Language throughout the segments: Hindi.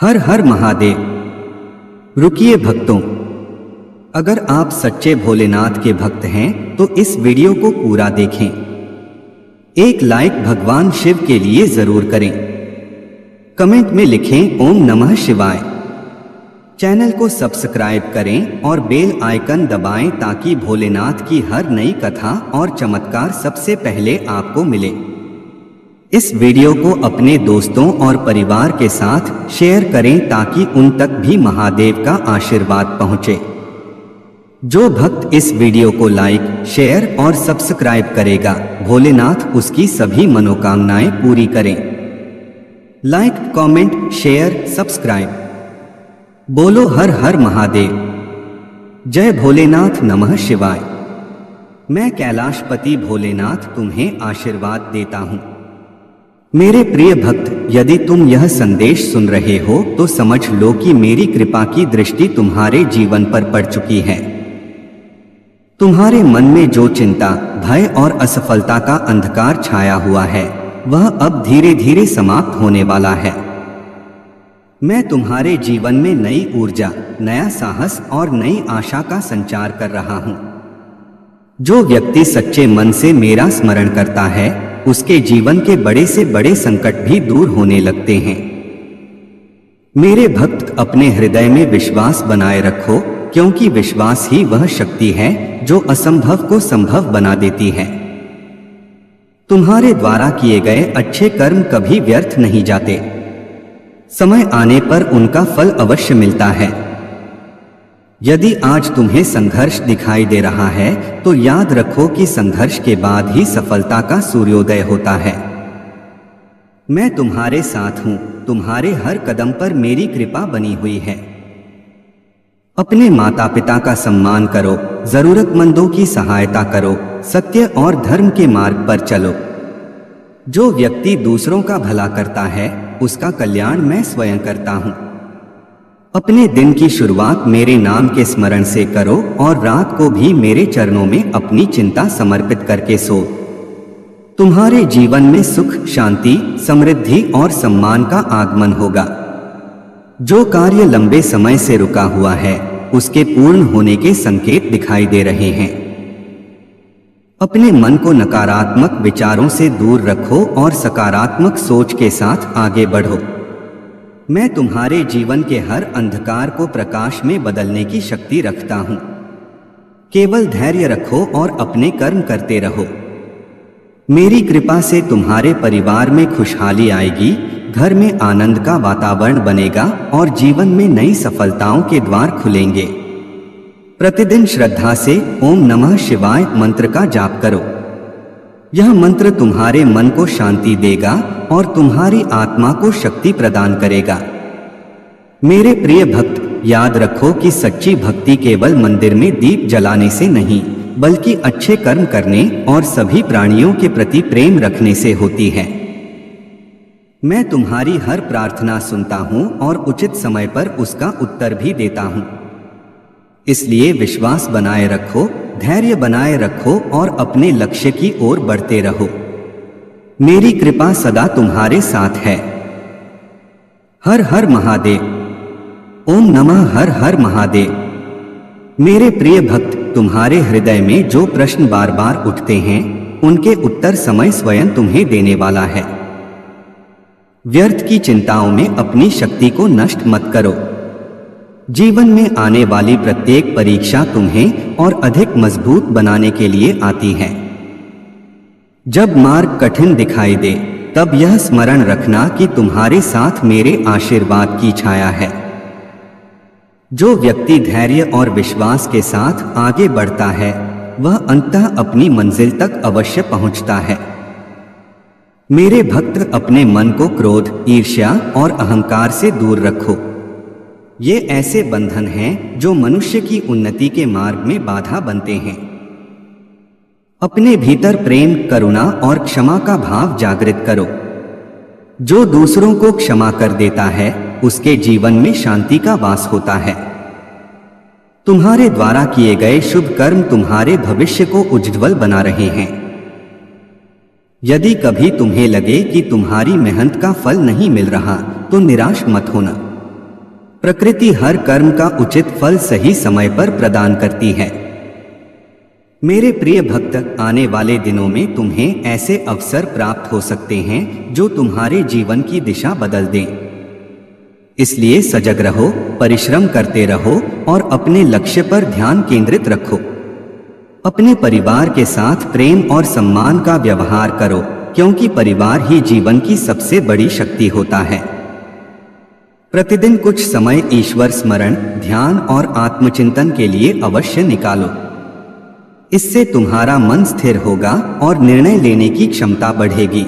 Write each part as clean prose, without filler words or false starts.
हर हर महादेव। रुकिए भक्तों, अगर आप सच्चे भोलेनाथ के भक्त हैं तो इस वीडियो को पूरा देखें। एक लाइक भगवान शिव के लिए जरूर करें। कमेंट में लिखें ओम नमः शिवाय। चैनल को सब्सक्राइब करें और बेल आइकन दबाएं ताकि भोलेनाथ की हर नई कथा और चमत्कार सबसे पहले आपको मिले। इस वीडियो को अपने दोस्तों और परिवार के साथ शेयर करें ताकि उन तक भी महादेव का आशीर्वाद पहुंचे। जो भक्त इस वीडियो को लाइक, शेयर और सब्सक्राइब करेगा, भोलेनाथ उसकी सभी मनोकामनाएं पूरी करें। Like, comment, share, subscribe. बोलो हर हर महादेव। जय भोलेनाथ, नमः शिवाय। मैं कैलाशपति भोलेनाथ तुम्हें आशीर्वाद देता हूं। मेरे प्रिय भक्त, यदि तुम यह संदेश सुन रहे हो तो समझ लो कि मेरी कृपा की दृष्टि तुम्हारे जीवन पर पड़ चुकी है। तुम्हारे मन में जो चिंता, भय और असफलता का अंधकार छाया हुआ है वह अब धीरे धीरे समाप्त होने वाला है। मैं तुम्हारे जीवन में नई ऊर्जा, नया साहस और नई आशा का संचार कर रहा हूं। जो व्यक्ति सच्चे मन से मेरा स्मरण करता है उसके जीवन के बड़े से बड़े संकट भी दूर होने लगते हैं। मेरे भक्त, अपने हृदय में विश्वास बनाए रखो, क्योंकि विश्वास ही वह शक्ति है जो असंभव को संभव बना देती है। तुम्हारे द्वारा किए गए अच्छे कर्म कभी व्यर्थ नहीं जाते। समय आने पर उनका फल अवश्य मिलता है। यदि आज तुम्हें संघर्ष दिखाई दे रहा है तो याद रखो कि संघर्ष के बाद ही सफलता का सूर्योदय होता है। मैं तुम्हारे साथ हूं, तुम्हारे हर कदम पर मेरी कृपा बनी हुई है। अपने माता पिता का सम्मान करो, जरूरतमंदों की सहायता करो, सत्य और धर्म के मार्ग पर चलो। जो व्यक्ति दूसरों का भला करता है उसका कल्याण मैं स्वयं करता हूं। अपने दिन की शुरुआत मेरे नाम के स्मरण से करो और रात को भी मेरे चरणों में अपनी चिंता समर्पित करके सो। तुम्हारे जीवन में सुख, शांति, समृद्धि और सम्मान का आगमन होगा। जो कार्य लंबे समय से रुका हुआ है उसके पूर्ण होने के संकेत दिखाई दे रहे हैं। अपने मन को नकारात्मक विचारों से दूर रखो और सकारात्मक सोच के साथ आगे बढ़ो। मैं तुम्हारे जीवन के हर अंधकार को प्रकाश में बदलने की शक्ति रखता हूं। केवल धैर्य रखो और अपने कर्म करते रहो। मेरी कृपा से तुम्हारे परिवार में खुशहाली आएगी, घर में आनंद का वातावरण बनेगा और जीवन में नई सफलताओं के द्वार खुलेंगे। प्रतिदिन श्रद्धा से ओम नमः शिवाय मंत्र का जाप करो। यह मंत्र तुम्हारे मन को शांति देगा और तुम्हारी आत्मा को शक्ति प्रदान करेगा। मेरे प्रिय भक्त, याद रखो कि सच्ची भक्ति केवल मंदिर में दीप जलाने से नहीं बल्कि अच्छे कर्म करने और सभी प्राणियों के प्रति प्रेम रखने से होती है। मैं तुम्हारी हर प्रार्थना सुनता हूं और उचित समय पर उसका उत्तर भी देता हूं। इसलिए विश्वास बनाए रखो, धैर्य बनाए रखो और अपने लक्ष्य की ओर बढ़ते रहो। मेरी कृपा सदा तुम्हारे साथ है। हर हर महादेव। ओम नमः हर हर महादेव। मेरे प्रिय भक्त, तुम्हारे हृदय में जो प्रश्न बार बार उठते हैं उनके उत्तर समय स्वयं तुम्हें देने वाला है। व्यर्थ की चिंताओं में अपनी शक्ति को नष्ट मत करो। जीवन में आने वाली प्रत्येक परीक्षा तुम्हें और अधिक मजबूत बनाने के लिए आती है। जब मार्ग कठिन दिखाई दे तब यह स्मरण रखना कि तुम्हारे साथ मेरे आशीर्वाद की छाया है। जो व्यक्ति धैर्य और विश्वास के साथ आगे बढ़ता है वह अंततः अपनी मंजिल तक अवश्य पहुंचता है। मेरे भक्त, अपने मन को क्रोध, ईर्ष्या और अहंकार से दूर रखो। ये ऐसे बंधन हैं जो मनुष्य की उन्नति के मार्ग में बाधा बनते हैं। अपने भीतर प्रेम, करुणा और क्षमा का भाव जागृत करो। जो दूसरों को क्षमा कर देता है उसके जीवन में शांति का वास होता है। तुम्हारे द्वारा किए गए शुभ कर्म तुम्हारे भविष्य को उज्ज्वल बना रहे हैं। यदि कभी तुम्हें लगे कि तुम्हारी मेहनत का फल नहीं मिल रहा तो निराश मत होना। प्रकृति हर कर्म का उचित फल सही समय पर प्रदान करती है। मेरे प्रिय भक्त, आने वाले दिनों में तुम्हें ऐसे अवसर प्राप्त हो सकते हैं जो तुम्हारे जीवन की दिशा बदल दें। इसलिए सजग रहो, परिश्रम करते रहो और अपने लक्ष्य पर ध्यान केंद्रित रखो। अपने परिवार के साथ प्रेम और सम्मान का व्यवहार करो, क्योंकि परिवार ही जीवन की सबसे बड़ी शक्ति होता है। प्रतिदिन कुछ समय ईश्वर स्मरण, ध्यान और आत्मचिंतन के लिए अवश्य निकालो। इससे तुम्हारा मन स्थिर होगा और निर्णय लेने की क्षमता बढ़ेगी।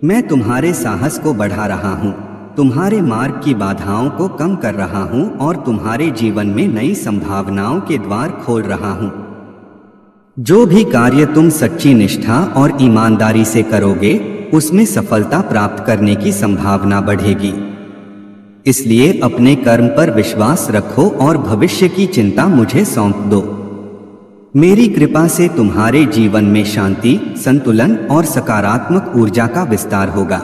मैं तुम्हारे साहस को बढ़ा रहा हूँ, तुम्हारे मार्ग की बाधाओं को कम कर रहा हूँ और तुम्हारे जीवन में नई संभावनाओं के द्वार खोल रहा हूँ। जो भी कार्य तुम सच्ची निष्ठा और ईमानदारी से करोगे, उसमें सफलता प्राप्त करने की संभावना बढ़ेगी। इसलिए अपने कर्म पर विश्वास रखो और भविष्य की चिंता मुझे सौंप दो। मेरी कृपा से तुम्हारे जीवन में शांति, संतुलन और सकारात्मक ऊर्जा का विस्तार होगा।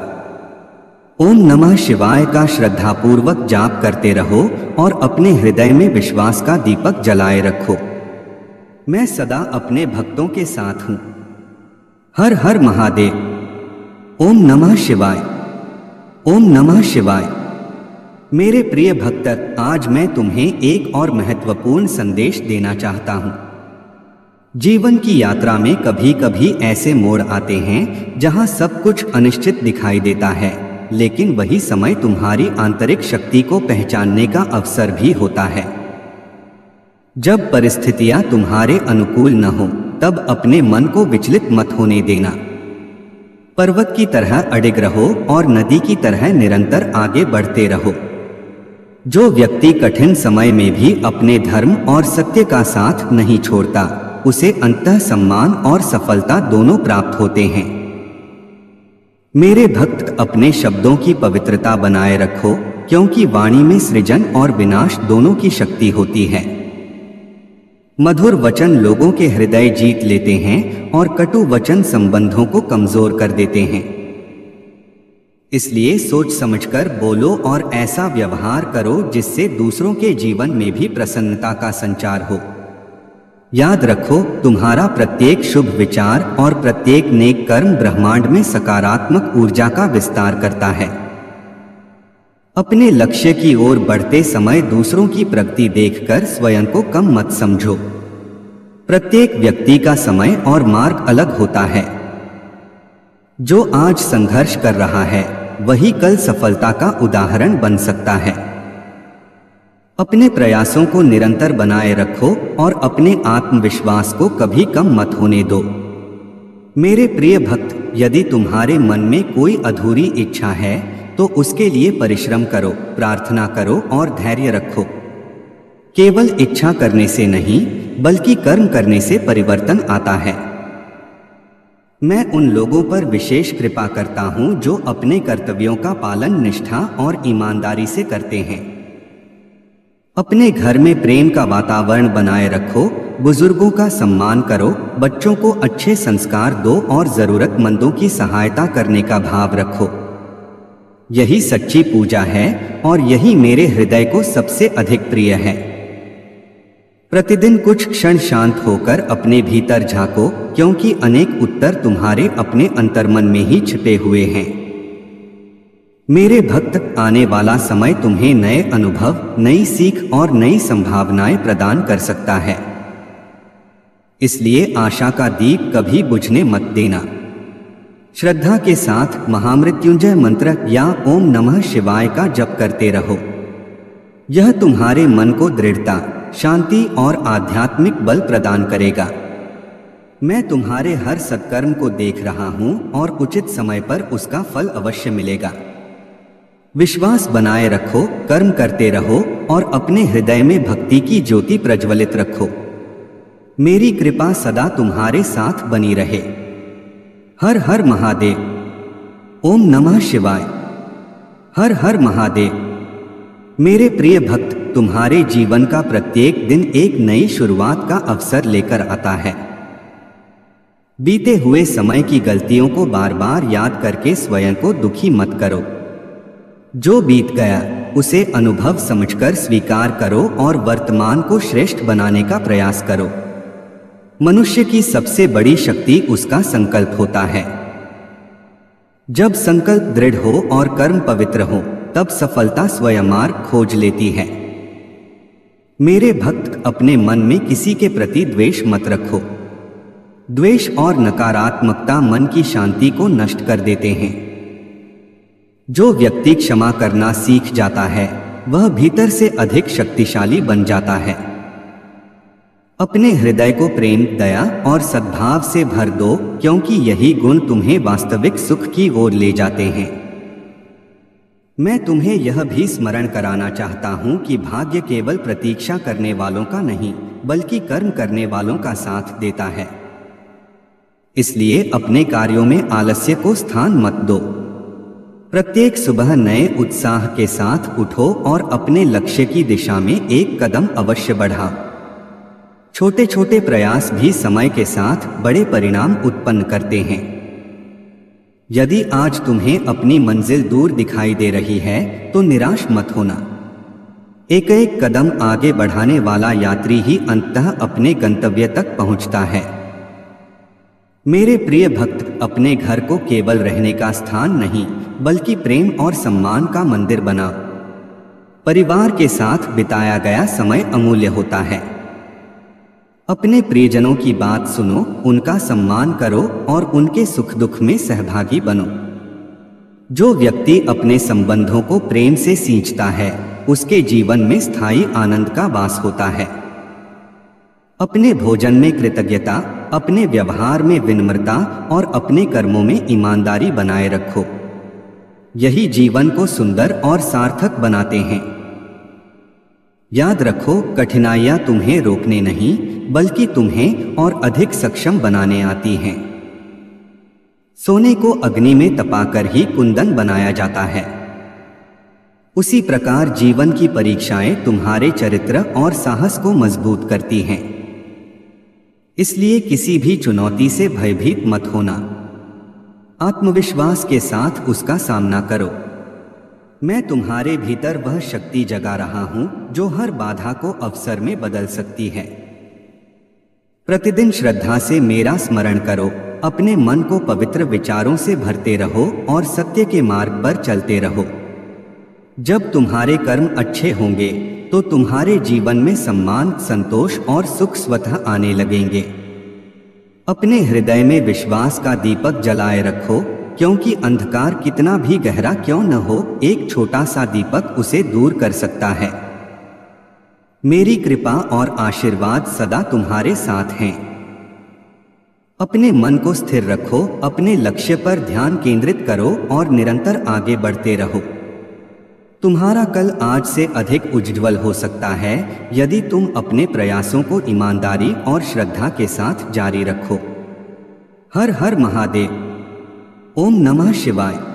ओम नमः शिवाय का श्रद्धापूर्वक जाप करते रहो और अपने हृदय में विश्वास का दीपक जलाए रखो। मैं सदा अपने भक्तों के साथ हूँ। हर हर महादेव। ओम नमः शिवाय। ओम नमः शिवाय। मेरे प्रिय भक्त, आज मैं तुम्हें एक और महत्वपूर्ण संदेश देना चाहता हूँ। जीवन की यात्रा में कभी कभी ऐसे मोड़ आते हैं जहाँ सब कुछ अनिश्चित दिखाई देता है, लेकिन वही समय तुम्हारी आंतरिक शक्ति को पहचानने का अवसर भी होता है। जब परिस्थितियां तुम्हारे अनुकूल न हो, तब अपने मन को विचलित मत होने देना। पर्वत की तरह अडिग रहो और नदी की तरह निरंतर आगे बढ़ते रहो। जो व्यक्ति कठिन समय में भी अपने धर्म और सत्य का साथ नहीं छोड़ता, उसे अंततः सम्मान और सफलता दोनों प्राप्त होते हैं। मेरे भक्त, अपने शब्दों की पवित्रता बनाए रखो, क्योंकि वाणी में सृजन और विनाश दोनों की शक्ति होती है। मधुर वचन लोगों के हृदय जीत लेते हैं और कटु वचन संबंधों को कमजोर कर देते हैं। इसलिए सोच समझकर बोलो और ऐसा व्यवहार करो जिससे दूसरों के जीवन में भी प्रसन्नता का संचार हो। याद रखो, तुम्हारा प्रत्येक शुभ विचार और प्रत्येक नेक कर्म ब्रह्मांड में सकारात्मक ऊर्जा का विस्तार करता है। अपने लक्ष्य की ओर बढ़ते समय दूसरों की प्रगति देखकर स्वयं को कम मत समझो। प्रत्येक व्यक्ति का समय और मार्ग अलग होता है। जो आज संघर्ष कर रहा है, वही कल सफलता का उदाहरण बन सकता है। अपने प्रयासों को निरंतर बनाए रखो और अपने आत्मविश्वास को कभी कम मत होने दो। मेरे प्रिय भक्त, यदि तुम्हारे मन में कोई अधूरी इच्छा है तो उसके लिए परिश्रम करो, प्रार्थना करो और धैर्य रखो। केवल इच्छा करने से नहीं, बल्कि कर्म करने से परिवर्तन आता है। मैं उन लोगों पर विशेष कृपा करता हूं जो अपने कर्तव्यों का पालन निष्ठा और ईमानदारी से करते हैं। अपने घर में प्रेम का वातावरण बनाए रखो, बुजुर्गों का सम्मान करो, बच्चों को अच्छे संस्कार दो और जरूरतमंदों की सहायता करने का भाव रखो। यही सच्ची पूजा है और यही मेरे हृदय को सबसे अधिक प्रिय है। प्रतिदिन कुछ क्षण शांत होकर अपने भीतर झांको, क्योंकि अनेक उत्तर तुम्हारे अपने अंतर्मन में ही छिपे हुए हैं। मेरे भक्त, आने वाला समय तुम्हें नए अनुभव, नई सीख और नई संभावनाएं प्रदान कर सकता है। इसलिए आशा का दीप कभी बुझने मत देना। श्रद्धा के साथ महामृत्युंजय मंत्र या ओम नमः शिवाय का जप करते रहो। यह तुम्हारे मन को दृढ़ता, शांति और आध्यात्मिक बल प्रदान करेगा। मैं तुम्हारे हर सत्कर्म को देख रहा हूं और उचित समय पर उसका फल अवश्य मिलेगा। विश्वास बनाए रखो, कर्म करते रहो और अपने हृदय में भक्ति की ज्योति प्रज्वलित रखो। मेरी कृपा सदा तुम्हारे साथ बनी रहे। हर हर महादेव। ओम नमः शिवाय। हर हर महादेव। मेरे प्रिय भक्त, तुम्हारे जीवन का प्रत्येक दिन एक नई शुरुआत का अवसर लेकर आता है। बीते हुए समय की गलतियों को बार बार याद करके स्वयं को दुखी मत करो। जो बीत गया उसे अनुभव समझकर स्वीकार करो और वर्तमान को श्रेष्ठ बनाने का प्रयास करो। मनुष्य की सबसे बड़ी शक्ति उसका संकल्प होता है। जब संकल्प दृढ़ हो और कर्म पवित्र हो, तब सफलता स्वयं मार्ग खोज लेती है। मेरे भक्त, अपने मन में किसी के प्रति द्वेष मत रखो। द्वेष और नकारात्मकता मन की शांति को नष्ट कर देते हैं। जो व्यक्ति क्षमा करना सीख जाता है, वह भीतर से अधिक शक्तिशाली बन जाता है। अपने हृदय को प्रेम, दया और सद्भाव से भर दो, क्योंकि यही गुण तुम्हें वास्तविक सुख की ओर ले जाते हैं। मैं तुम्हें यह भी स्मरण कराना चाहता हूँ कि भाग्य केवल प्रतीक्षा करने वालों का नहीं, बल्कि कर्म करने वालों का साथ देता है। इसलिए अपने कार्यों में आलस्य को स्थान मत दो। प्रत्येक सुबह नए उत्साह के साथ उठो और अपने लक्ष्य की दिशा में एक कदम अवश्य बढ़ाओ। छोटे छोटे प्रयास भी समय के साथ बड़े परिणाम उत्पन्न करते हैं। यदि आज तुम्हें अपनी मंजिल दूर दिखाई दे रही है, तो निराश मत होना। एक एक कदम आगे बढ़ाने वाला यात्री ही अंततः अपने गंतव्य तक पहुंचता है। मेरे प्रिय भक्त, अपने घर को केवल रहने का स्थान नहीं, बल्कि प्रेम और सम्मान का मंदिर बनाओ। परिवार के साथ बिताया गया समय अमूल्य होता है। अपने प्रियजनों की बात सुनो, उनका सम्मान करो और उनके सुख दुख में सहभागी बनो। जो व्यक्ति अपने संबंधों को प्रेम से सींचता है, उसके जीवन में स्थायी आनंद का वास होता है। अपने भोजन में कृतज्ञता, अपने व्यवहार में विनम्रता और अपने कर्मों में ईमानदारी बनाए रखो। यही जीवन को सुंदर और सार्थक बनाते हैं। याद रखो, कठिनाइयां तुम्हें रोकने नहीं, बल्कि तुम्हें और अधिक सक्षम बनाने आती हैं। सोने को अग्नि में तपाकर ही कुंदन बनाया जाता है। उसी प्रकार जीवन की परीक्षाएं तुम्हारे चरित्र और साहस को मजबूत करती हैं। इसलिए किसी भी चुनौती से भयभीत मत होना। आत्मविश्वास के साथ उसका सामना करो। मैं तुम्हारे भीतर वह शक्ति जगा रहा हूं जो हर बाधा को अवसर में बदल सकती है। प्रतिदिन श्रद्धा से मेरा स्मरण करो, अपने मन को पवित्र विचारों से भरते रहो और सत्य के मार्ग पर चलते रहो। जब तुम्हारे कर्म अच्छे होंगे, तो तुम्हारे जीवन में सम्मान, संतोष और सुख स्वतः आने लगेंगे। अपने हृदय में विश्वास का दीपक जलाए रखो, क्योंकि अंधकार कितना भी गहरा क्यों न हो, एक छोटा सा दीपक उसे दूर कर सकता है। मेरी कृपा और आशीर्वाद सदा तुम्हारे साथ हैं। अपने मन को स्थिर रखो, अपने लक्ष्य पर ध्यान केंद्रित करो और निरंतर आगे बढ़ते रहो। तुम्हारा कल आज से अधिक उज्ज्वल हो सकता है, यदि तुम अपने प्रयासों को ईमानदारी और श्रद्धा के साथ जारी रखो। हर हर महादेव। ओम नमः शिवाय।